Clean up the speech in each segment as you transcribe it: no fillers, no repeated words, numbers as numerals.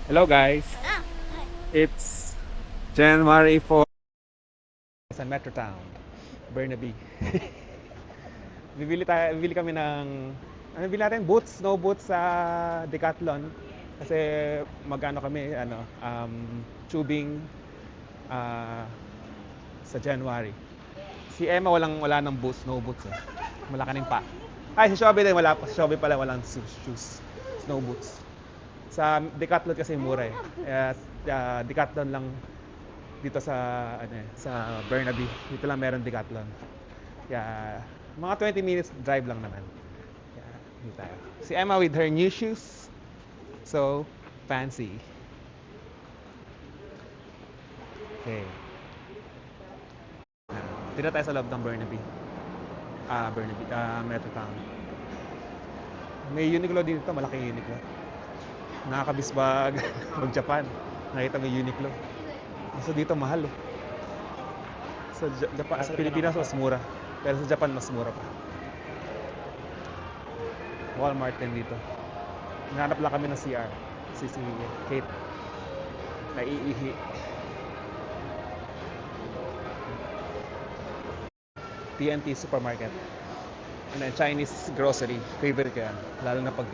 Hello guys, it's January 4 sa Metro Town, Burnaby. Bibili kami ng bibili natin boots, snow boots sa Decathlon kasi magano kami tubing ah, sa January. Si Emma wala ng boots, snow boots eh. Malakaning pa. Ay, si Shobe din wala pa. Si Shobe pala walang shoes, snow boots. Sa Decathlon kasi mura eh. Kaya Decathlon lang dito sa sa Burnaby. Dito lang meron Decathlon. Kaya mga 20 minutes drive lang naman. Kaya dito tayo. Si Emma with her new shoes. So fancy. Okay. Dito tayo sa loob ng Burnaby. Metro Town. May Uniqlo dito, malaking Uniqlo. Nakakabisbag mag-Japan. Nakita mo yung Uniqlo. So dito mahal oh. Sa Pilipinas mas mura. Pero sa Japan mas mura pa. Walmart din dito. Hinahanap lang kami ng CR. Si Kate. Naiihi. TNT Supermarket. And then Chinese grocery. Favorite ko yan. Lalo na pag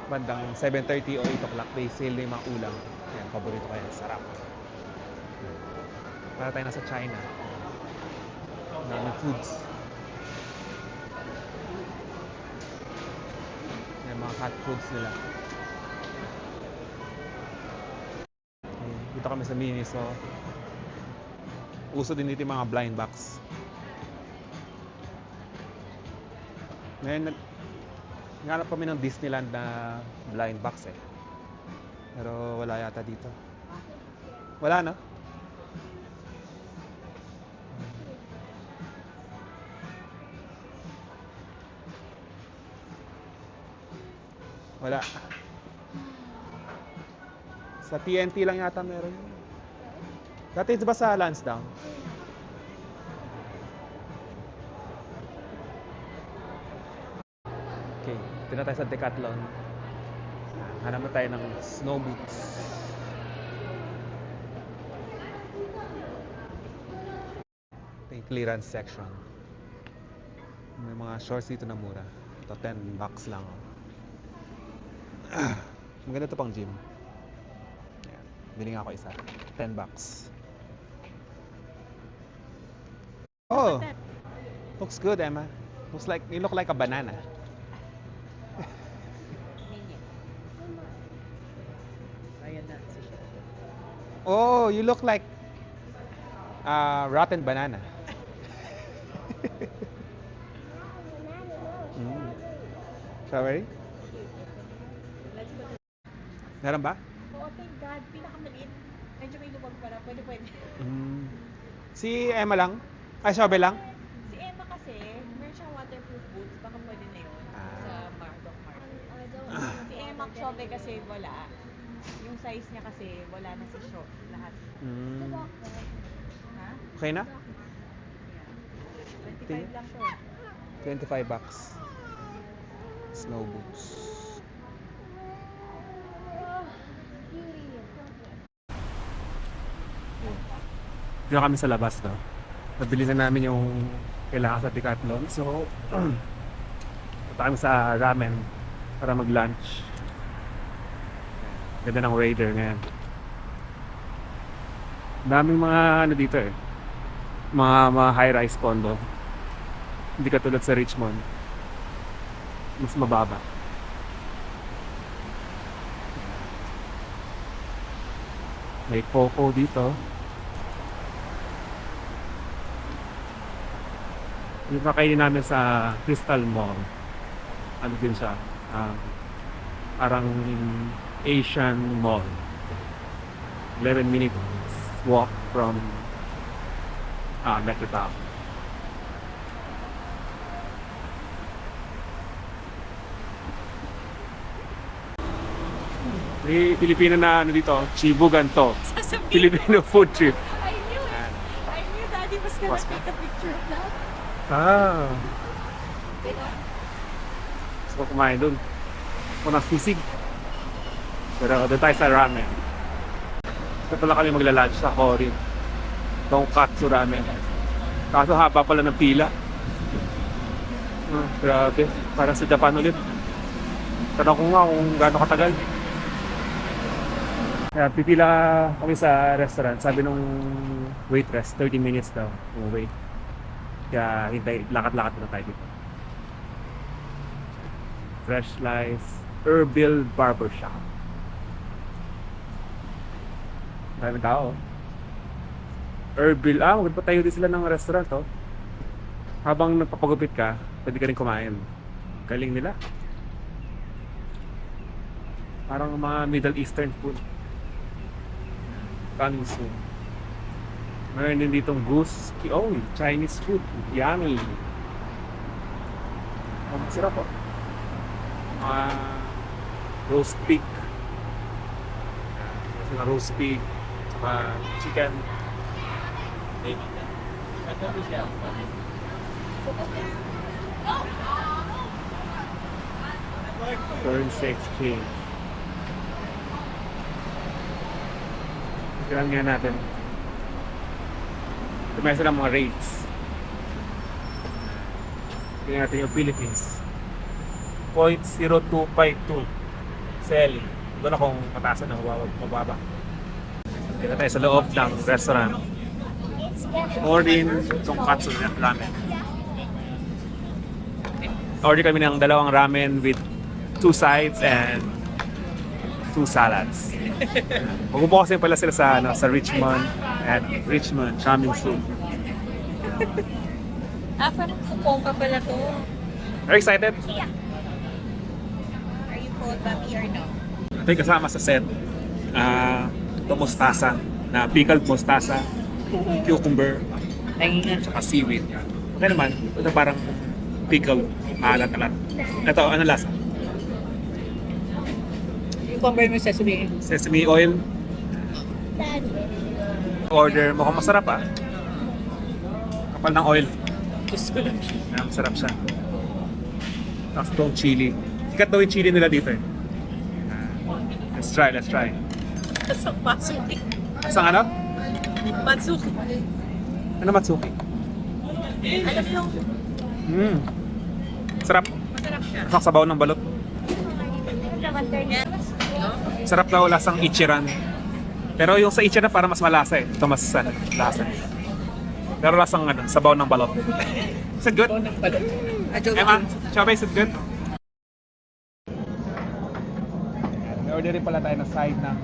bandang 7:30 o 8 o'clock, may sale na yung mga ulam. Yan, paborito ko yan. Sarap. Para tayo nasa China. Daming foods. Yan, mga hot foods nila. Dito kami sa Miniso. Uso din dito yung mga blind box. Ngayon, naghanap kami ng Disneyland na blind box eh. Pero wala yata dito. Wala no? Wala. Sa TNT lang yata meron. Dati ba sa Lansdowne? Okay, dito na tayo sa Decathlon. Hanap na tayo ng snow boots. Ito yung clearance section. May mga shorts dito na mura. Ito, $10 lang. Maganda ito pang gym. Ayan, bili nga ako isa. $10. Oh! Looks good, Emma. You look like a banana. Oh, you look like rotten banana. Strawberry? Meron ba? Oo, thank God. Pinakamaliit. Medyo may lumag pala. Pwede. Si Emma lang? Ay, Strawberry lang? Si Emma kasi, meron siyang waterproof boots. Baka pwede na yun. Sa Doc Mart. Si Emma, Shobe kasi wala. Yung size niya kasi, wala na si Show. Lahat. Ha? Okay na? Yeah. 25 lang to. $25. Snow boots. Dito kami sa labas, no? Nabili na namin yung kailangan sa Decathlon. So, punta kami sa ramen para mag-lunch. Ganda ng Raider ngayon. Daming mga dito eh. Mga high-rise condo. Hindi katulad sa Richmond. Mas mababa. May Coco dito. Yung kakainin namin sa Crystal Mall. Ano din siya? Parang Asian Mall. 11 minutes walk from Metro Town. May Pilipino na dito, Chibugan to. Filipino food trip. I knew it. I knew Daddy was gonna take a picture of that. Gusto ko kumain dun. O ng sisig. Pero doon tayo sa ramen. Ito pala kami magla-lunch sa Corin. Tonkatsu ramen. Kaso haba pala ng pila. Grabe. Parang sa Japan ulit. Tanong ko nga kung gaano katagal. Kaya pipila kami sa restaurant. Sabi nung waitress, 30 minutes daw. Wait. Kaya hintay, lakad-lakad na tayo dito. Fresh Slice Herbal Barbershop. Maraming tao. Herbal, magpatayo din sila ng restaurant, oh. Habang nagpapagupit ka, pwede ka rin kumain. Galing nila. Parang mga Middle Eastern food. Coming soon. Meron din ditong goose. Oh, Chinese food. Yummy. Oh, masarap, oh. Roast pig. Roast pig. Chicken. Currency exchange. Tignan nga natin. Ito may sila mga rates. Tignan natin yung Philippines. 0.0252 selling. Ito na kung mataas na mababa. Dito tayo sa loob ng restaurant. Order tonkatsu at ramen. Order kami ng dalawang ramen with 2 sides and 2 salads. Magpupo kasi pala sila sa Richmond at Richmond Ramen Soup. Parang Fukuoka pala to. Are you excited? Are you cold, Bobby, or no? Ito yung kasama sa set. Ito mustasa. Na pickled mustasa, cucumber, tsaka seaweed. Okay naman. Ito parang pickled, maalat-alat. Ito, ano lasa? Yung combine mo sesame. Sesame oil. Order, mukhang masarap, ah. Kapal ng oil. Gusto ko lang. Masarap siya. Tapos itong chili. Sikat daw yung chili nila dito, eh. Let's try. Kasang Matsuki. Asang ano? Matsuki. Ano Matsuki? Alam mo yung Sarap. masarap siya. Masang sabaw ng balot. Sarap daw lasang Ichiran. Pero yung sa Ichiran para mas malasa, eh. Ito mas lasa. Pero lasang sabaw ng balot. Is it good? Emma, Chaba, is it good? May order rin pala tayo na side ng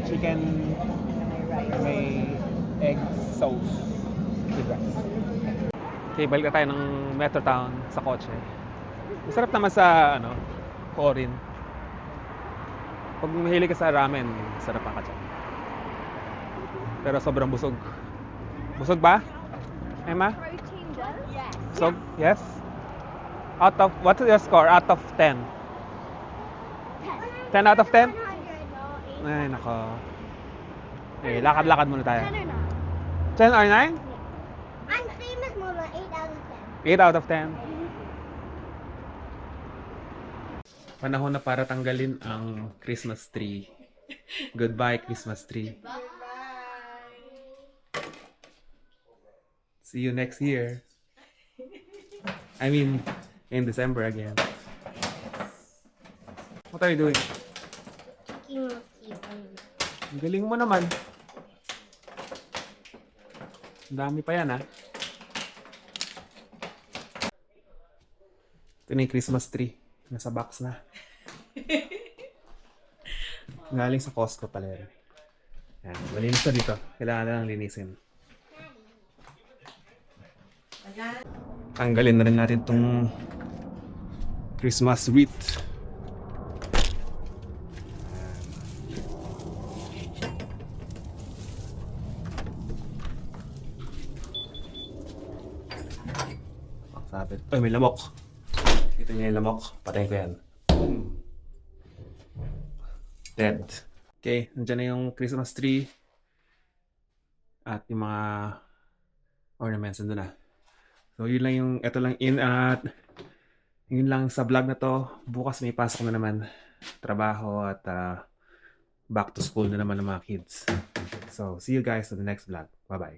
chicken may egg sauce with rice. Okay, balik na tayo ng Metro Town sa kotse. Masarap naman sa Corin. Pag mahilig ka sa ramen, sarap ang ka dyan. Pero sobrang busog. Busog ba? Emma? Busog? Yes? What's your score? Out of 10? 10 out of 10? Ay, nako. Okay, lakad-lakad muna tayo. 10 or 9? I'm famous, Mama. 8 8 out of 10. out of 10. Panahon na para tanggalin ang Christmas tree. Goodbye, Christmas tree. See you next year. I mean, in December again. What are you doing? Ang galing mo naman. Ang dami pa yan, ha? Ito na yung Christmas tree. Nasa box na. Galing sa Costco pala yan. Yan, malinis na dito. Kailangan na lang linisin. Tanggalin na rin natin itong Christmas wreath. Sabit. Ay, may lamok. Ito niya yung lamok. Patayin ko yan. Dead. Okay, nandiyan na yung Christmas tree. At yung mga ornaments nandun na. So, yun lang yung, ito lang in at yun lang sa vlog na to. Bukas may pasok na naman. trabaho at back to school na naman ng mga kids. So, see you guys on the next vlog. Bye-bye.